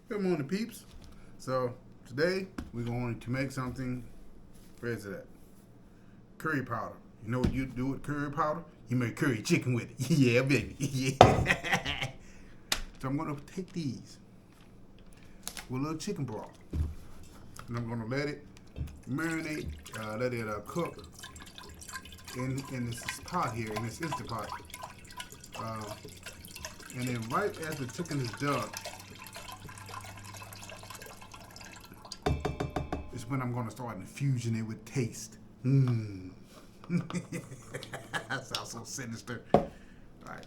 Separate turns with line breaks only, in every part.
Good morning, peeps. So today we're going to make something. Where's it at? Curry powder. You know what you do with curry powder? You make curry chicken with it. Yeah, baby. Yeah. So I'm going to take these with a little chicken broth, and I'm going to let it marinate, let it cook in this pot here, in this Instant Pot. And then right as the chicken is done, is when I'm going to start infusing it with taste. Mmm. That sounds so sinister. All right.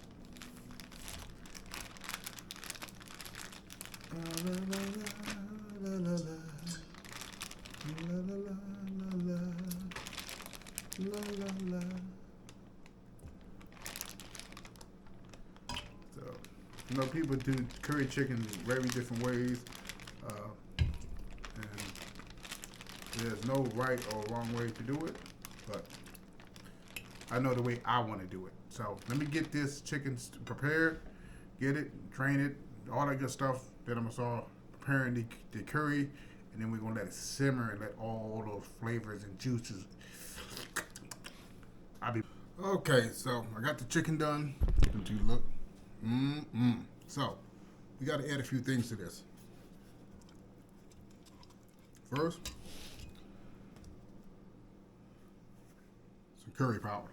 So, people do curry chicken very different ways. And there's no right or wrong way to do it, but I know the way I want to do it. So let me get this chicken prepared, get it, train it, all that good stuff. Then I'm gonna start preparing the curry, and then we're gonna let it simmer and let all those flavors and juices. I'll be okay. So I got the chicken done. Don't you look? So we got to add a few things to this. First, some curry powder.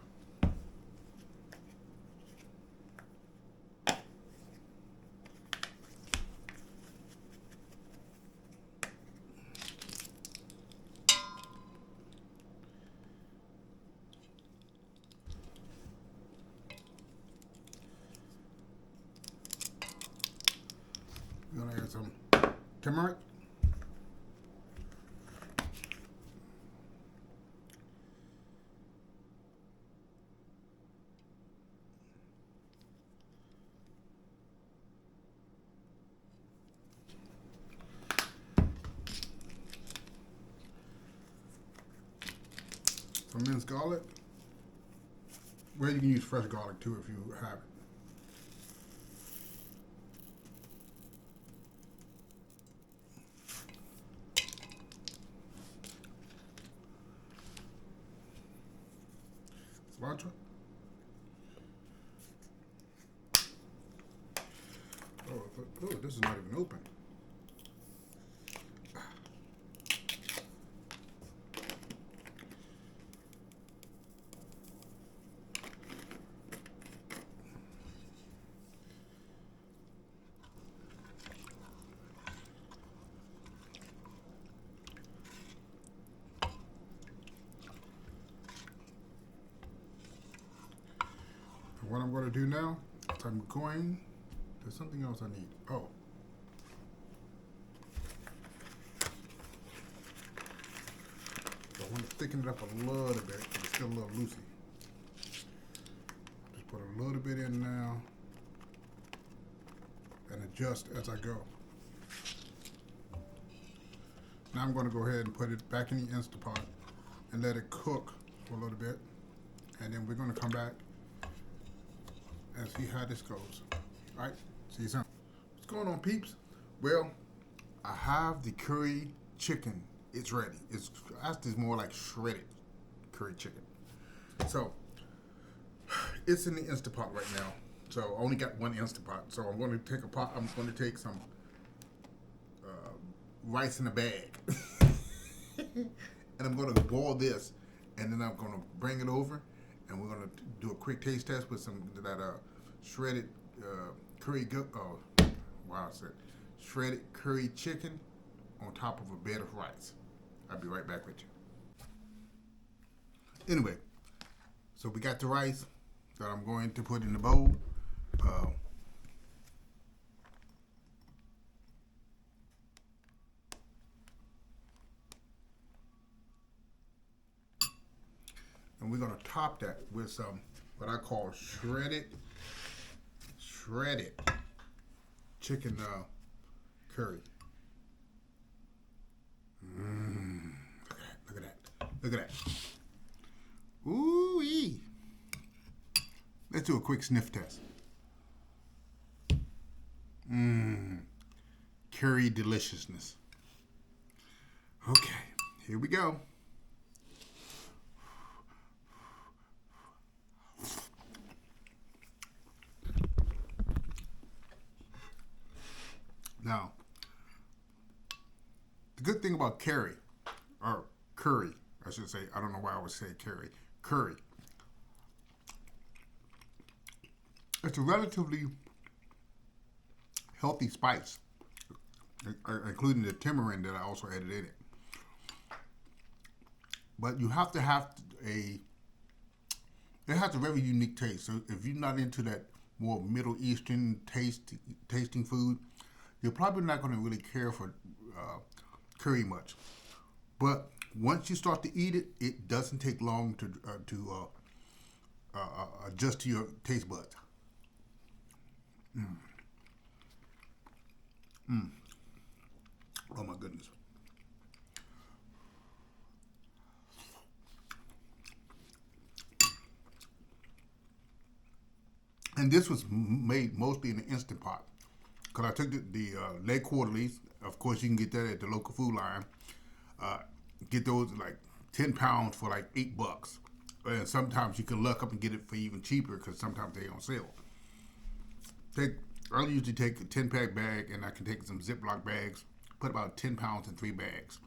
We're gonna add some turmeric. Some minced garlic. Well, you can use fresh garlic too if you have it. Cilantro. Oh, this is not even open. What I'm going to do now is I'm going, there's something else I need. Oh. So I want to thicken it up a little bit, but it's still a little loosey. Just put a little bit in now and adjust as I go. Now I'm going to go ahead and put it back in the Instant Pot and let it cook for a little bit. And then we're going to come back and see how this goes. All right, see you soon. What's going on, peeps? Well, I have the curry chicken. It's ready. It's more like shredded curry chicken. So it's in the Instant Pot right now. So I only got one Instant Pot. So I'm going to take a pot. I'm going to take some rice in a bag, and I'm going to boil this, and then I'm going to bring it over. And we're gonna do a quick taste test with some of that shredded curry. Shredded curry chicken on top of a bed of rice. I'll be right back with you. Anyway, so we got the rice that I'm going to put in the bowl. And we're gonna top that with some what I call shredded chicken curry. Look at that. Ooh-wee. Let's do a quick sniff test. curry deliciousness. Okay, here we go. Now, the good thing about curry, or curry, I should say, I don't know why I would say curry. It's a relatively healthy spice, including the turmeric that I also added in it. But you have to have it has a very unique taste. So if you're not into that more Middle Eastern tasting food, you're probably not going to really care for curry much. But once you start to eat it, it doesn't take long to adjust to your taste buds. Oh my goodness. And this was made mostly in the Instant Pot. Because I took the leg quarterlies. Of course, you can get that at the local food line. Get those like 10 pounds for like $8. And sometimes you can luck up and get it for even cheaper because sometimes they on sale. I usually take a 10-pack bag, and I can take some Ziploc bags, put about 10 pounds in 3 bags,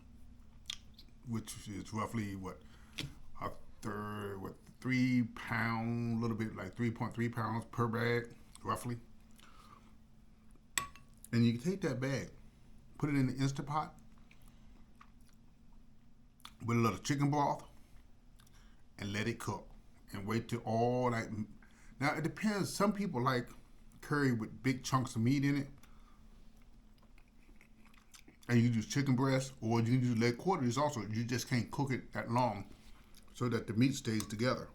which is roughly a third, 3 pounds, a little bit like 3.3 pounds per bag, roughly. And you can take that bag, put it in the Instant Pot with a little chicken broth, and let it cook, and wait till all that. Now it depends. Some people like curry with big chunks of meat in it, and you can use chicken breast, or you can use leg quarters also. You just can't cook it that long so that the meat stays together.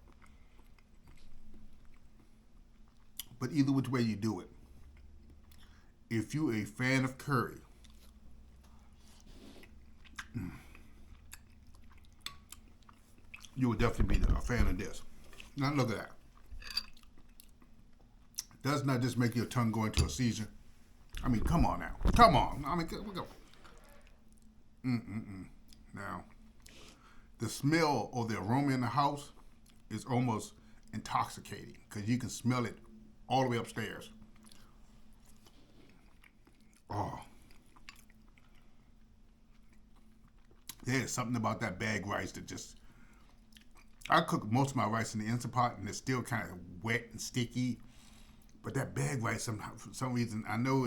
But either which way you do it, if you're a fan of curry, you will definitely be a fan of this. Now look at that. Does not just make your tongue go into a season. I mean, come on now. Come on. I mean, go. Now, the smell or the aroma in the house is almost intoxicating because you can smell it all the way upstairs. Oh. There's something about that bag rice that just... I cook most of my rice in the Instant Pot, and it's still kind of wet and sticky. But that bag rice, for some reason, I know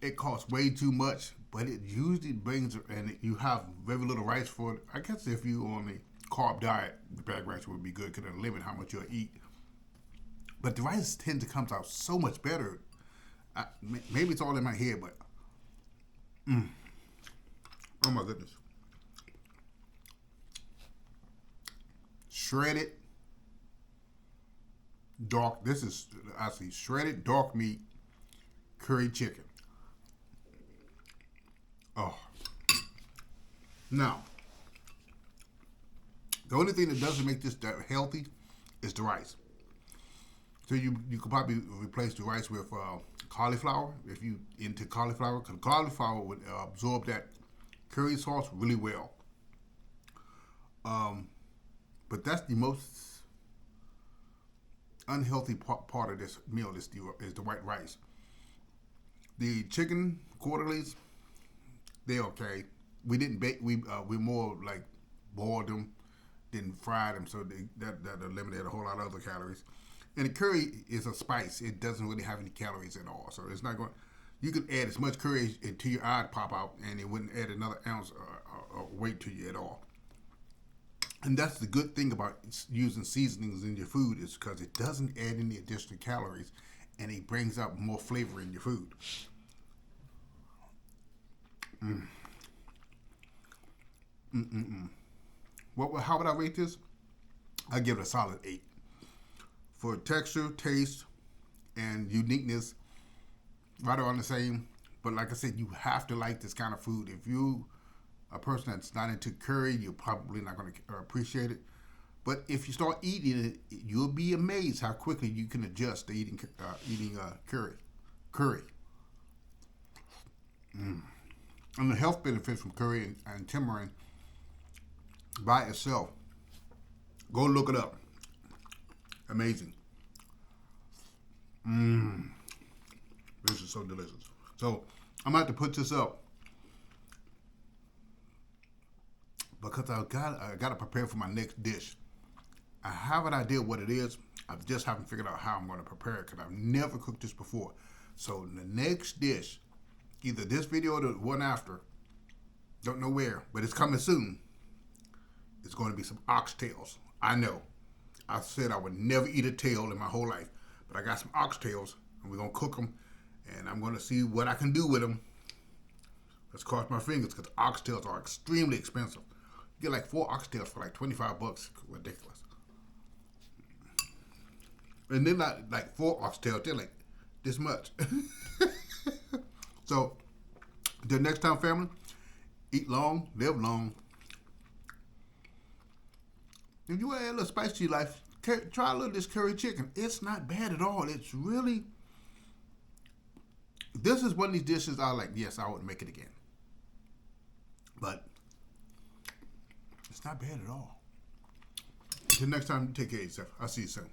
it costs way too much, but it usually brings, and you have very little rice for it. I guess if you're on a carb diet, the bag rice would be good because it'll limit how much you'll eat. But the rice tends to come out so much better. Maybe it's all in my head, but oh my goodness. Shredded dark, this is actually shredded dark meat curry chicken. Oh. Now, the only thing that doesn't make this that healthy is the rice. So you could probably replace the rice with cauliflower if you into cauliflower, because cauliflower would absorb that curry sauce really well. But that's the most unhealthy part of this meal is the white rice. The chicken quarterlies, they're okay. We didn't bake. We more like boiled them, then fried them, so that eliminated a whole lot of other calories. And the curry is a spice. It doesn't really have any calories at all, so it's not going. You could add as much curry until your eye pop out, and it wouldn't add another ounce of weight to you at all. And that's the good thing about using seasonings in your food, is because it doesn't add any additional calories, and it brings out more flavor in your food. How would I rate this? I give it a solid 8. For texture, taste, and uniqueness, right around the same. But like I said, you have to like this kind of food. If you a person that's not into curry, you're probably not going to appreciate it. But if you start eating it, you'll be amazed how quickly you can adjust to eating curry. And the health benefits from curry and turmeric by itself. Go look it up. Amazing. This is so delicious. So I'm gonna have to put this up because I gotta prepare for my next dish. I have an idea what it is. I just haven't figured out how I'm gonna prepare it because I've never cooked this before. So the next dish, either this video or the one after, don't know where, but it's coming soon. It's going to be some oxtails. I know. I said I would never eat a tail in my whole life, but I got some oxtails, and we're going to cook them, and I'm going to see what I can do with them. Let's cross my fingers, because oxtails are extremely expensive. You get like 4 oxtails for like 25 bucks. Ridiculous. And they're not like 4 oxtails. They're like this much. So, until next time, family, eat long, live long. If you want to add a little spice to your life, try a little of this curry chicken. It's not bad at all. It's really, this is one of these dishes I like. Yes, I would make it again. But it's not bad at all. Until next time, take care of yourself. I'll see you soon.